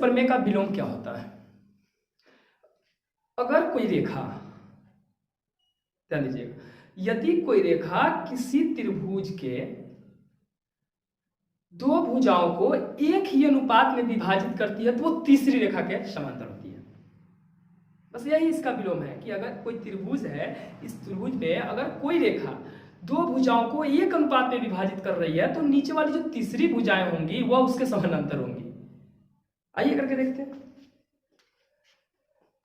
प्रमेय का विलोम क्या होता है? अगर कोई रेखा, ध्यान दीजिएगा, यदि कोई रेखा किसी त्रिभुज के दो भुजाओं को एक ही अनुपात में विभाजित करती है तो वो तीसरी रेखा के समांतर होती है। बस यही इसका विलोम है कि अगर कोई त्रिभुज है, इस त्रिभुज में अगर कोई रेखा दो भुजाओं को एक अनुपात में विभाजित कर रही है तो नीचे वाली जो तीसरी भुजाएं होंगी वह उसके समानांतर होंगी। आइए करके देखते हैं।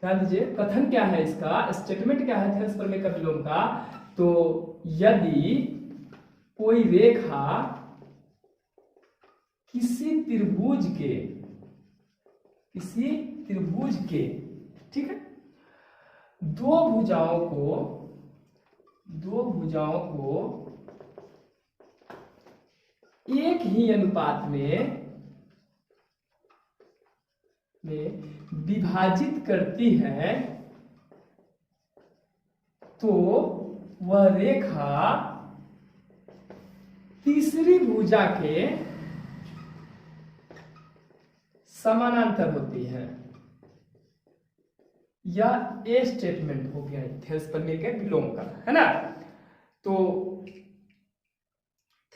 ध्यान दीजिए, कथन क्या है इसका, स्टेटमेंट क्या है थेल्स प्रमेय का विलोम का। तो यदि कोई रेखा किसी त्रिभुज के ठीक है दो भुजाओं को एक ही अनुपात में विभाजित करती है तो वह रेखा तीसरी भुजा के समानांतर होती है। यह ए स्टेटमेंट हो गया थेल्स प्रमेय के विलोम का, है ना। तो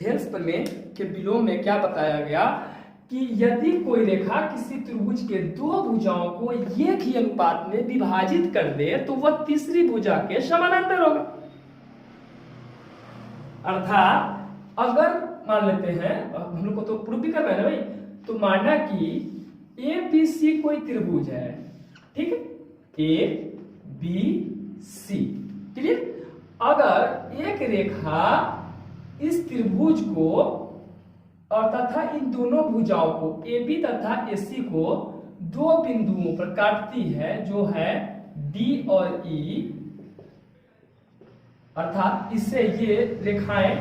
थेल्स प्रमेय के विलोम में क्या बताया गया कि यदि कोई रेखा किसी त्रिभुज के दो भुजाओं को एक ही अनुपात में विभाजित कर दे तो वह तीसरी भुजा के समानांतर होगा। अर्थात अगर मान लेते हैं, हम लोग को तो प्रूफ भी करना है ना भाई, तो माना कि ए बी सी कोई त्रिभुज है, ठीक है, ए बी सी, क्लियर। अगर एक रेखा इस त्रिभुज को और तथा इन दोनों भुजाओं को ए बी तथा ए सी को दो बिंदुओं पर काटती है जो है डी और ई, अर्थात इससे ये रेखाएं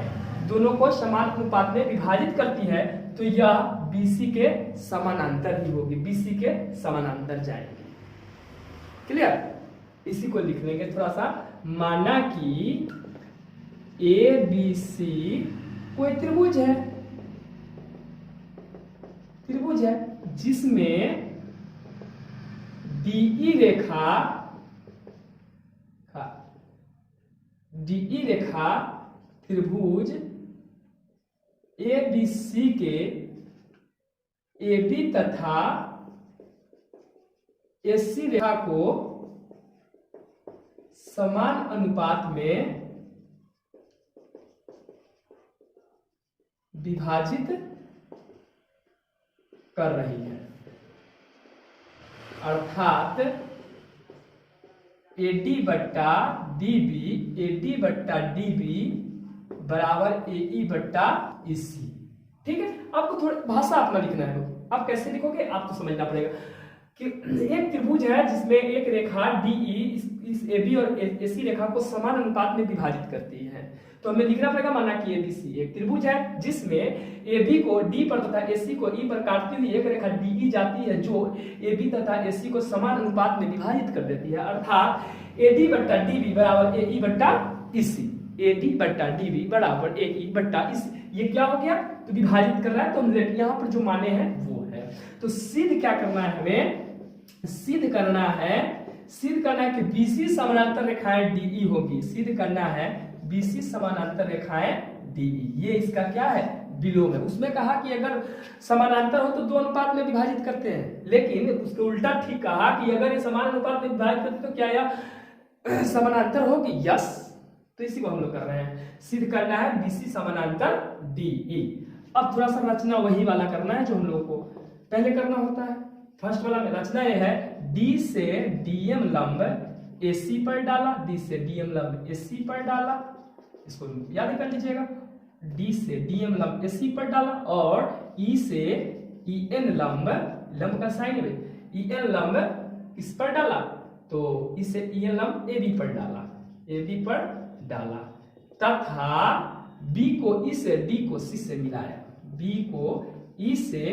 दोनों को समान अनुपात में विभाजित करती है तो यह बीसी के समानांतर ही होगी, बीसी के समानांतर जाएगी। क्लियर। इसी को लिख लेंगे थोड़ा सा। माना कि ए बी सी कोई त्रिभुज है जिसमें डीई रेखा त्रिभुज ए बी सी के ए बी तथा ए सी रेखा को समान अनुपात में विभाजित कर रही है। अर्थात AD बट्टा DB बराबर AE बट्टा EC। ठीक है, आपको थोड़ा भाषा अपना लिखना है। आप कैसे लिखोगे आप तो समझना पड़ेगा कि एक त्रिभुज है जिसमें एक रेखा DE इस AB और AC रेखा को समान अनुपात में विभाजित करती है। तो हमें लिखना पड़ेगा, माना कि ABC एक त्रिभुज है जिसमें AB को D पर तथा AC को E पर काटती हुई एक रेखा DE जाती है जो AB तथा AC को समान अनुपात में विभाजित कर देती है। अर्थात AD बट्टा DB बराबर AE बट्टा EC, AD बट्टा DB बराबर AE बट्टा EC। ये क्या हो गया, तो विभाजित कर रहा है। तो यहाँ पर जो माने हैं वो है। तो सिद्ध क्या करना है, हमें सिद्ध करना है कि BC समानांतर रेखाएं DE होगी। सिद्ध करना है BC समानांतर रेखाएं DE। ये इसका क्या है, विलोम है। उसमें कहा कि अगर समानांतर हो तो दो अनुपात में विभाजित करते हैं, लेकिन उसके उल्टा ठीक कहा कि अगर ये समान अनुपात में विभाजित करते तो क्या यह समानांतर होगी, यस। तो इसी को हम लोग कर रहे हैं, सिद्ध करना है BC समानांतर DE। अब थोड़ा सा रचना वही वाला करना है जो हम लोग को पहले करना होता है। फर्स्ट वाला में रचना ये है, D से DM लंब AC पर डाला, D से DM लंब AC पर डाला, इसको याद कर लीजिएगा। D से DM लंब AC पर डाला और E से EN लंब का साइन है, EN लंब इस पर डाला, तो E से EN लंब AB पर डाला तथा B को E से, D को C से मिलाया, B को E से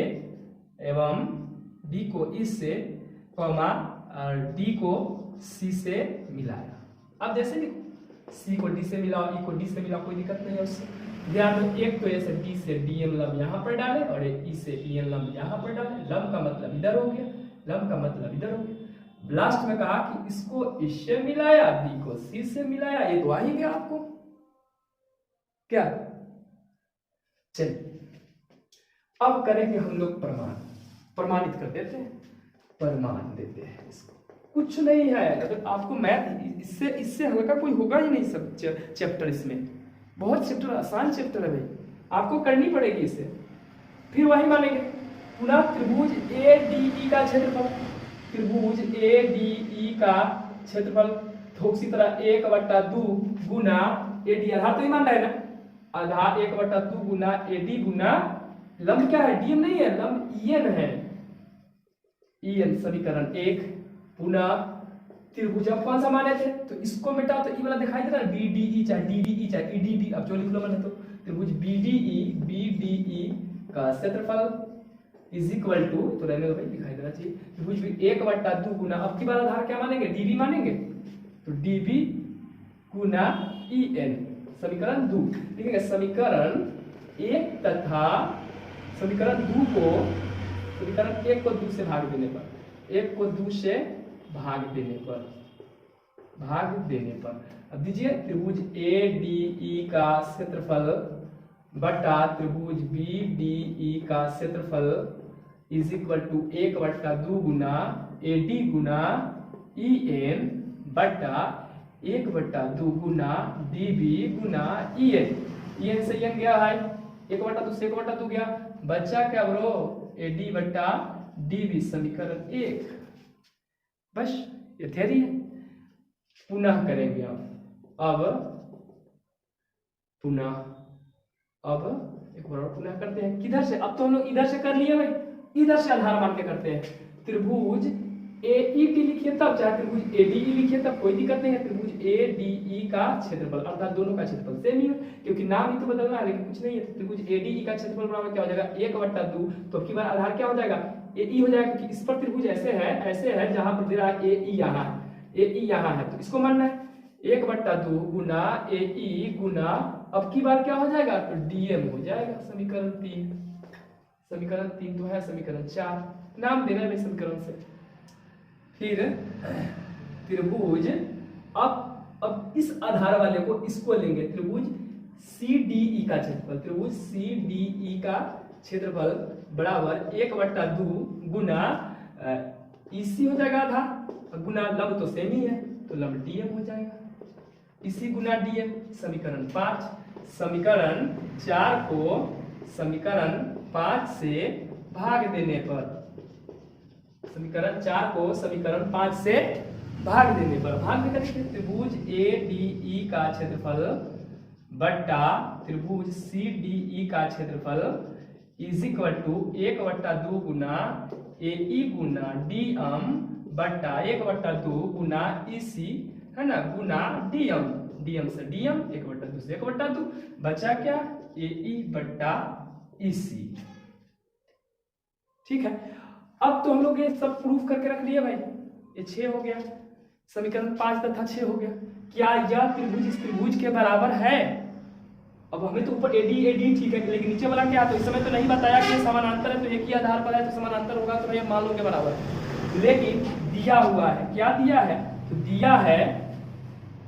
एवं D को E से कॉमा और D को C से मिलाया। अब जैसे लिखो, C को D से मिलाओ, E को D से मिलाओ, कोई दिक्कत नहीं है उससे। ध्यान दो, एक तो ऐसे डी से डीएम लंब यहाँ पर डाले और ई से ईएन लंब यहाँ पर डाले, लंब का मतलब इधर हो गया, लंब का मतलब इधर हो गया। लास्ट में कहा कि इसको इससे मिलाया, डी को सी से मिलाया, ये तो आ ही गया आपको क्या। चलिए अब करेंगे हम लोग प्रमाण, प्रमाणित कर देते हैं, प्रमाण देते हैं इसको। कुछ नहीं है, अगर आपको मैथ इससे हल्का कोई होगा ही नहीं सब चैप्टर, इसमें बहुत चैप्टर आसान चैप्टर है भाई, आपको करनी पड़ेगी इसे। फिर वही मानेंगे पुनः त्रिभुज ए डी ई का क्षेत्रफल, त्रिभुज ए डी ई का क्षेत्रफल तो उसी तरह 1/2 गुना ए डी, आधार तो ही मान रहा है ना, आधार 1/2 गुना ए डी गुना लंब क्या है, डीएम नहीं है, लंब ईएन है, ईएन समीकरण 1 पुनः त्रिभुज अब कौन सा माने थे, तो इसको मिटाओ तो ई वाला दिखाई दे रहा है, बी डी ई चाहे डी डी ई चाहे ई डी डी, अब जो लिख लो मैंने, तो त्रिभुज बी डी ई का क्षेत्रफल इज इक्वल टू, तो रहने दो भाई दिखाई देना चाहिए, त्रिभुज भी 1/2 गुना, अब की बार आधार क्या मानेंगे, डीबी मानेंगे, तो डीबी गुना ई एन समीकरण 2 लिखेंगे। समीकरण 1 तथा समीकरण 2 को, समीकरण 1 को 2 से भाग देने पर, 1 को 2 से भाग देने पर अब दीजिए त्रिभुज ए डी ई का क्षेत्रफल बटा त्रिभुज बी डी ई का क्षेत्रफल इज इक्वल टू 1/2 गुना ए डी गुना ई एन बटा 1/2 गुना डी बी गुना ई एन, ई एन से एन गया है, 1/2 से 1/2 गया, बच्चा क्या ब्रो, ए डी बटा डी बी समीकरण 1, बस ये थ्योरी है। पुनः करेंगे अब पुनः, अब एक बार और पुनः करते हैं, किधर से, अब तो हम लोग इधर से कर लिए भाई, इधर से आधार मान के करते हैं, त्रिभुज ए ई डी लिखिए तब, चाहे त्रिभुज ए डी ई लिखिए तब कोई दिक्कत नहीं है, त्रिभुज ए डी ई का क्षेत्रफल अर्थात दोनों का क्षेत्रफल सेम ही है, क्योंकि नाम ही तो बदलना है लेकिन कुछ नहीं है, त्रिभुज ए डी ई का क्षेत्रफल बराबर क्या हो जाएगा 1/2, तो अब की बार आधार क्या हो जाएगा, ए ई हो जाएगा, क्योंकि इस पर त्रिभुज ऐसे है जहां पर दे रहा है ए ई यहाँ, ए ई यहाँ है, तो इसको मानना है 1/2 गुना ए ई गुना, अब की बार क्या हो जाएगा, तो डीएम हो जाएगा समीकरण 3, समीकरण 3 तो है समीकरण 4, नाम देना है समीकरण से। फिर त्रिभुज अब इस आधार वाले को इसको लेंगे, त्रिभुज सी डी ई का क्षेत्रफल, त्रिभुज सी डी ई का क्षेत्रफल बराबर 1/2 गुना इसी हो जाएगा आधार गुना लंब तो सेम ही है, तो लंब डीएम हो जाएगा, इसी गुना डीएम समीकरण 5, समीकरण 4 को समीकरण 5 से भाग देने पर, समीकरण 4 को समीकरण 5 से भाग देने पर, भाग देकर त्रिभुज ए डी ई का क्षेत्रफल बटा त्रिभुज सी डी ई का क्षेत्रफल इज इक्वल टू 1/2 गुना ए ई गुना डी एम बटा 1/2 गुना ई सी है ना, गुना डीएम, डीएम से डीएम 1/2 से 1/2, बचा क्या ए ई बटा ई सी। ठीक है, अब तो हम लोग ये सब प्रूफ करके रख लिए भाई, ये 6 हो गया, समीकरण 5 तथा 6 हो गया। क्या यह त्रिभुज इस त्रिभुज के बराबर है, अब हमें तो ऊपर एडी ठीक है, लेकिन नीचे वाला क्या, तो इस समय तो नहीं बताया कि समानांतर है, तो एक ही आधार पर है तो समानांतर होगा, तो भैया मान लो के बराबर है, लेकिन दिया हुआ है, क्या दिया है, तो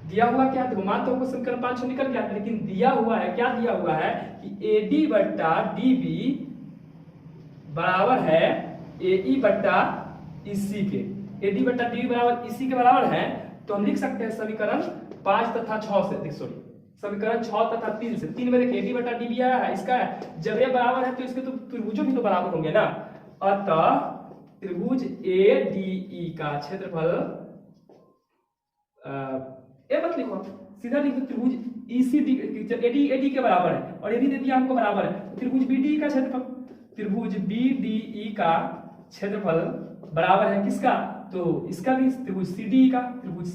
दिया हुआ क्या, तो मान तो समीकरण 5 निकल गया, लेकिन दिया हुआ है, क्या दिया हुआ है कि एडी बट्टा डीबी बराबर है एई बट्टा इसी के, एडी बट्टा डीबी बराबर इसी के बराबर है, तो हम लिख सकते हैं समीकरण 5 तथा 6 से, सॉरी समीकरण 6 तथा 3 से, 3 में देखिए एडी बट्टा डीबी आया है, इसका है, जब ये बराबर है तो इसके तो त्रिभुजों भी तो बराबर होंगे ना, अतः त्रिभुज ए डी ई का क्षेत्रफल, ए मत लिखो सीधा लिखो, त्रिभुज ईसीडी एडी एडी के बराबर है, और एडी दे दिया हमको बराबर है, त्रिभुज बीडी का क्षेत्रफल, त्रिभुज बीडीई का क्षेत्रफल बराबर है किसका, तो इसका भी त्रिभुज सीडी का, त्रिभुज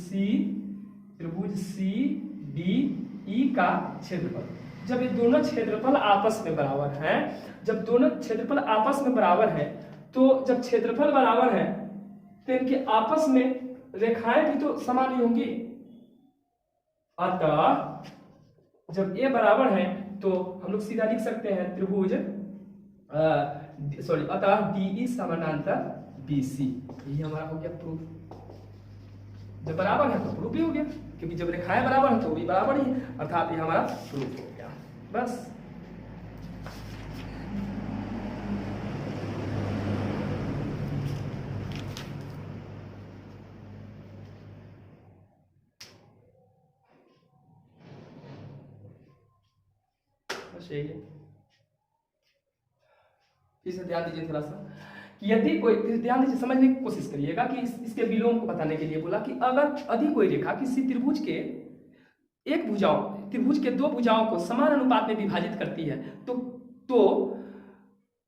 सी डी ई का क्षेत्रफल। जब ये दोनों क्षेत्रफल आपस में बराबर हैं, जब दोनों क्षेत्रफल आपस में बराबर हैं, तो जब क्षेत्रफल बराबर है तो इनके आपस में रेखाएं भी तो समान ही होंगी, अतः जब ये बराबर है तो हम लोग सीधा लिख सकते हैं त्रिभुज अतः DE समानांतर BC। यही हमारा हो गया प्रूफ। जब बराबर है तो प्रूफ भी हो गया, क्योंकि जब रेखाएं बराबर है तो वो भी बराबर ही, अर्थात ये हमारा प्रूफ हो गया। बस यही है। फिर से ध्यान दीजिए थोड़ा सा कि यदि कोई, ध्यान दीजिए, समझने की कोशिश करिएगा कि इसके विलोम को बताने के लिए बोला कि अगर यदि कोई रेखा किसी त्रिभुज के त्रिभुज के दो भुजाओं को समान अनुपात में विभाजित करती है तो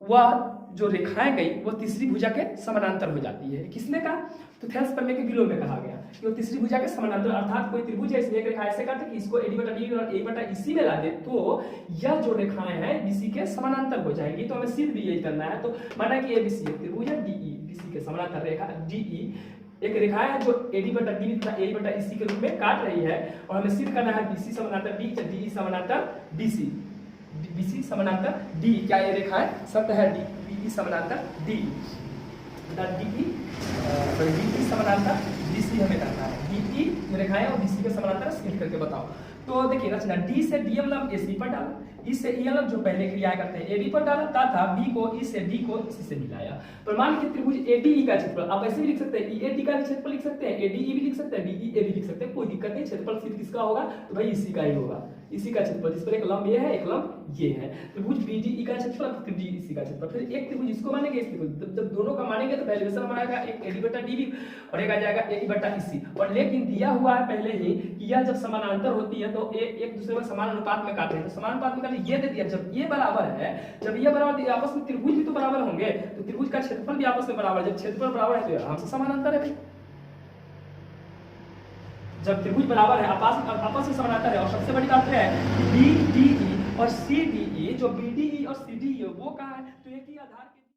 वह जो रेखाएं गई वो तीसरी भुजा के समानांतर हो जाती है। किसने कहा? तो थेल्स प्रमेय के विलोम में कहा गया कि वो तीसरी भुजा के समानांतर, अर्थात कोई त्रिभुज है, इसमें एक रेखा ऐसे काटे कि इसको AD बटा DE और A बटा EC में ला दे तो यह जो रेखाएं हैं BC के समानांतर हो जाएंगी। तो हमें सिर्फ भी यही करना है। तो माना कि ABC एक त्रिभुज है, DE BC के समानांतर रेखा, DE एक रेखा है जो AD बटा DB तथा A बटा EC के रूप में काट रही है, और हमें सिद्ध करना है BC समानांतर D, DE समानांतर BC, BC समानांतर D। क्या ये रेखा है? सत्य है DE समानांतर D, DE समानांतर BC हमें करना है। DE जो रेखा है वो BC के समानांतर सिद्ध करके बताओ। तो देखिए रचना, D से DM लंब AC पर डाला, E से E लंब जो पहले क्रिया करते हैं AB पर डाला तथा B को E से D को C से मिलाया। प्रमाण के त्रिभुज ADE का क्षेत्रफल आप ऐसे भी लिख सकते हैं, EAD का क्षेत्रफल लिख सकते हैं, ADE भी लिख सकते हैं, DEA भी लिख सकते हैं, कोई दिक्कत नहीं। क्षेत्रफल सिर्फ किसका होगा? तो भाई इसी का ही होगा, इसी का क्षेत्रफल, जिस पर एक लंब ये है एक लंब ये है। त्रिभुज BDE का क्षेत्रफल, फिर DEC का क्षेत्रफल, फिर एक त्रिभुज इसको मानेंगे, इस त्रिभुज जब दोनों का मानेंगे तो पहले वैसा हमारा आएगा एक AD बटा DB और एक आ जाएगा AE बटा EC। और लेकिन दिया हुआ है पहले ही कि यह जब समानांतर होती है तो एक दूसरे में समान अनुपात में काट रहे हैं। तो समान अनुपात में काट ये दे दिया, जब ये बराबर है, जब ये बराबर है आपस में त्रिभुज भी तो बराबर होंगे, तो त्रिभुज का क्षेत्रफल भी आपस में बराबर, जब क्षेत्रफल बराबर है तो हमसे समानांतर है भाई। जब त्रिभुज बराबर है, आपस में समानांतर है। और सबसे बड़ी बात है कि BDE और CDE, जो BDE और CDE वो कहाँ है? तो एक ही आधार के